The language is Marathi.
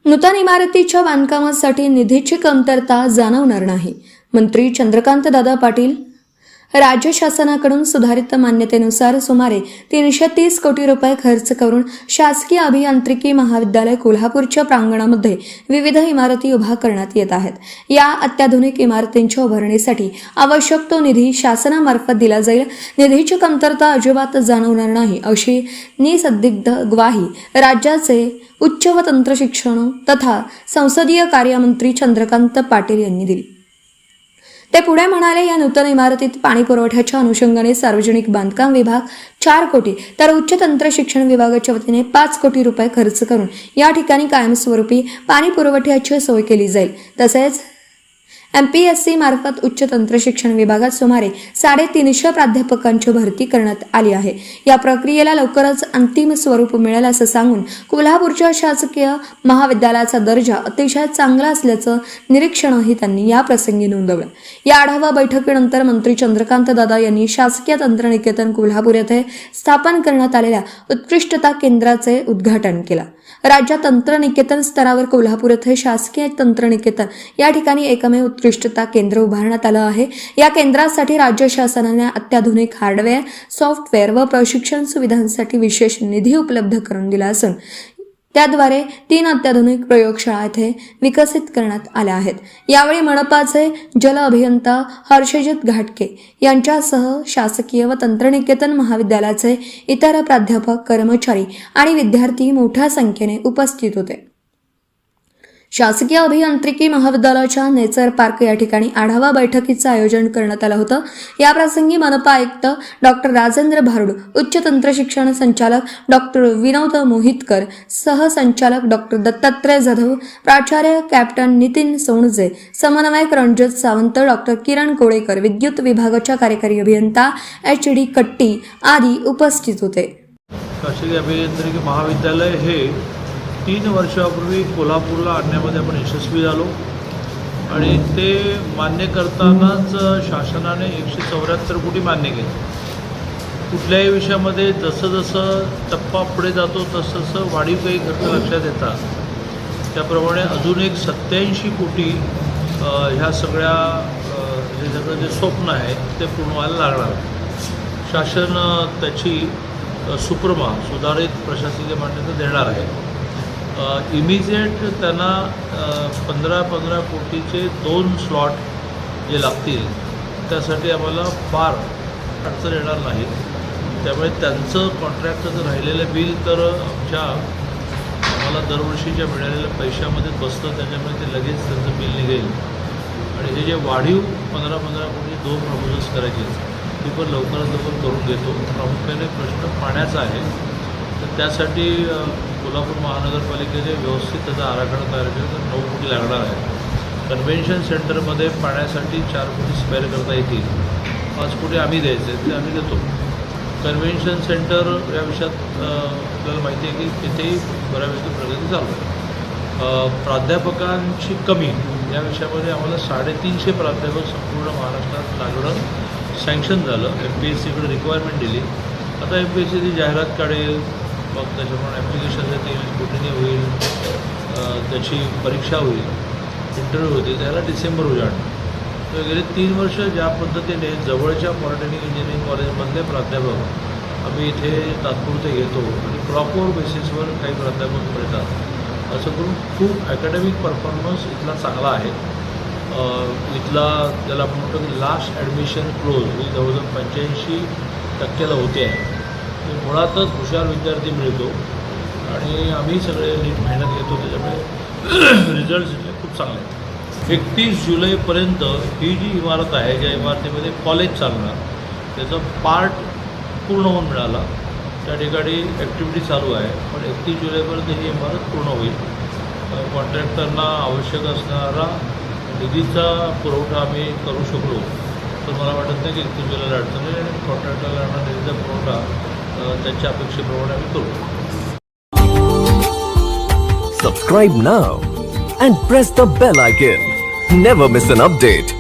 नूतन इमारतीच्या बांधकामासाठी निधीची कमतरता जाणवणार नाही. मंत्री चंद्रकांत दादा पाटील. राज्य शासनाकडून सुधारित मान्यतेनुसार सुमारे 330 कोटी रुपये खर्च करून शासकीय अभियांत्रिकी महाविद्यालय कोल्हापूरच्या प्रांगणामध्ये विविध इमारती उभा करण्यात येत आहेत. या अत्याधुनिक इमारतींच्या उभारणीसाठी आवश्यक तो निधी शासनामार्फत दिला जाईल. निधीची कमतरता अजिबात जाणवणार नाही अशी निसंदिग्ध ग्वाही राज्याचे उच्च व तंत्र शिक्षण तथा संसदीय कार्यमंत्री चंद्रकांत पाटील यांनी दिली. ते पुढे म्हणाले, या नूतन इमारतीत पाणी पुरवठ्याच्या अनुषंगाने सार्वजनिक बांधकाम विभाग 4 कोटी तर उच्च तंत्र शिक्षण विभागाच्या वतीने 5 कोटी रुपये खर्च करून या ठिकाणी कायमस्वरूपी पाणी पुरवठ्याची सोय केली जाईल. तसेच MPSC मार्फत उच्च तंत्र शिक्षण विभागात सुमारे 350 प्राध्यापकांची भरती करण्यात आली आहे. या प्रक्रियेला लवकरच अंतिम स्वरूप मिळेल असं सांगून कोल्हापूरच्या शासकीय महाविद्यालयाचा दर्जा अतिशय चांगला असल्याचं निरीक्षणही त्यांनी या प्रसंगी नोंदवलं. या आढावा बैठकीनंतर मंत्री चंद्रकांत दादा यांनी शासकीय तंत्रनिकेतन कोल्हापूर येथे स्थापन करण्यात आलेल्या उत्कृष्टता केंद्राचे उद्घाटन केलं. राज्यात तंत्रनिकेतन स्तरावर कोल्हापूर येथे शासकीय तंत्रनिकेतन या ठिकाणी एकमेव उत्कृष्टता केंद्र उभारण्यात आलं आहे. या केंद्रासाठी राज्य शासनाने अत्याधुनिक हार्डवेअर, सॉफ्टवेअर व प्रशिक्षण सुविधांसाठी विशेष निधी उपलब्ध करून दिला असून त्याद्वारे 3 अत्याधुनिक प्रयोगशाळा येथे विकसित करण्यात आल्या आहेत. यावेळी मनपाचे जल अभियंता हर्षजित घाटके यांच्यासह शासकीय व तंत्रनिकेतन महाविद्यालयाचे इतर प्राध्यापक, कर्मचारी आणि विद्यार्थी मोठ्या संख्येने उपस्थित होते. शासकीय अभियांत्रिकी महाविद्यालयाच्या नेचर पार्क या ठिकाणी आढावा बैठकीचं आयोजन करण्यात आलं होतं. या प्रसंगी मनपा आयुक्त डॉक्टर राजेंद्र भारुड, उच्च तंत्र शिक्षण संचालक डॉक्टर विनोद मोहितकर, सहसंचालक डॉक्टर दत्तात्रय जाधव, प्राचार्य कॅप्टन नितीन सोनजे, समन्वयक रणजित सावंत, डॉक्टर किरण कोळेकर, विद्युत विभागाच्या कार्यकारी अभियंता HD कट्टी आदी उपस्थित होते. शासकीय अभियांत्रिकी महाविद्यालय हे 3 वर्षापूर्वी कोल्हापूरला आणण्यामध्ये आपण यशस्वी झालो आणि ते मान्य करतानाच शासनाने 174 कोटी मान्य केले. कुठल्याही विषयामध्ये जसं जसं टप्पा पुढे जातो तसं तसं वाढीव काही खर्च लक्षात येतात. त्याप्रमाणे अजून एक 87 कोटी ह्या सगळ्या हे सगळं जे स्वप्न आहे ते पूर्ण व्हायला लागणार. शासन त्याची सुधारित प्रशासकीय मान्यता देणार आहे. इमिजिएट त्यांना 15 कोटीचे 2 स्लॉट जे लागतील त्यासाठी आम्हाला फार अडचण येणार नाही. त्यामुळे त्यांचं कॉन्ट्रॅक्टचं राहिलेलं बिल तर आम्हाला दरवर्षीच्या मिळालेल्या पैशामध्ये बसतं, त्याच्यामुळे ते लगेच त्यांचं बिल निघेल. आणि हे जे वाढीव 15 कोटी 2 प्रपोजल्स करायचे ती पण लवकरात लवकर करून घेतो. प्रामुख्याने प्रश्न पाण्याचा आहे, तर त्यासाठी कोल्हापूर महानगरपालिकेने व्यवस्थित त्याचा आराखडा तयार केला. तर 9 कोटी लागणार आहे. कन्व्हेन्शन सेंटरमध्ये पाण्यासाठी 4 कोटी स्पेअर करता येतील. 5 कोटी आम्ही द्यायचे ते आम्ही देतो. कन्व्हेन्शन सेंटर या विषयात आपल्याला माहिती आहे की तिथेही बऱ्यापैकी प्रगती चालू आहे. प्राध्यापकांची कमी या विषयामध्ये आम्हाला 350 प्राध्यापक संपूर्ण महाराष्ट्रात लागणं सँक्शन झालं. MPSCकडे रिक्वायरमेंट दिली. आता MPSC ती जाहिरात काढेल, मग त्याच्यामुळे ॲप्लिकेशन येईल, स्क्रुटिनी होईल, त्याची परीक्षा होईल, इंटरव्ह्यू होतील, त्याला डिसेंबर उजाड. तर गेले 3 वर्ष ज्या पद्धतीने जवळच्या पॉलिटेक्निक इंजिनिअरिंग कॉलेजमधले प्राध्यापक आम्ही इथे तात्पुरते घेतो आणि प्रॉपर बेसिसवर काही प्राध्यापक मिळतात. असं करून खूप ॲकॅडमिक परफॉर्मन्स इथला चांगला आहे. इथला ज्याला आपण म्हणतो की लास्ट ॲडमिशन क्लोज ही जवळजवळ 85% होते आहे. मुळातच हुशार विद्यार्थी मिळतो आणि आम्ही सगळे नीट मेहनत घेतो, त्याच्यामुळे रिझल्ट्स इथले खूप चांगले आहेत. 31 जुलैपर्यंत ही जी इमारत आहे, ज्या इमारतीमध्ये कॉलेज चालणार त्याचा पार्ट पूर्ण होऊन मिळाला. त्या ठिकाणी ॲक्टिव्हिटी चालू आहे, पण 31 जुलैपर्यंत ही इमारत पूर्ण होईल. कॉन्ट्रॅक्टरना आवश्यक असणारा निधीचा पुरवठा आम्ही करू शकलो तर मला वाटत नाही की 31 जुलैला अडचण आहे. आणि कॉन्ट्रॅक्टरला येणारा निधीचा पुरवठा त्यांच्या अपेक्षेप्रमाणे आम्ही करू. Subscribe now and press the bell icon. Never miss an update.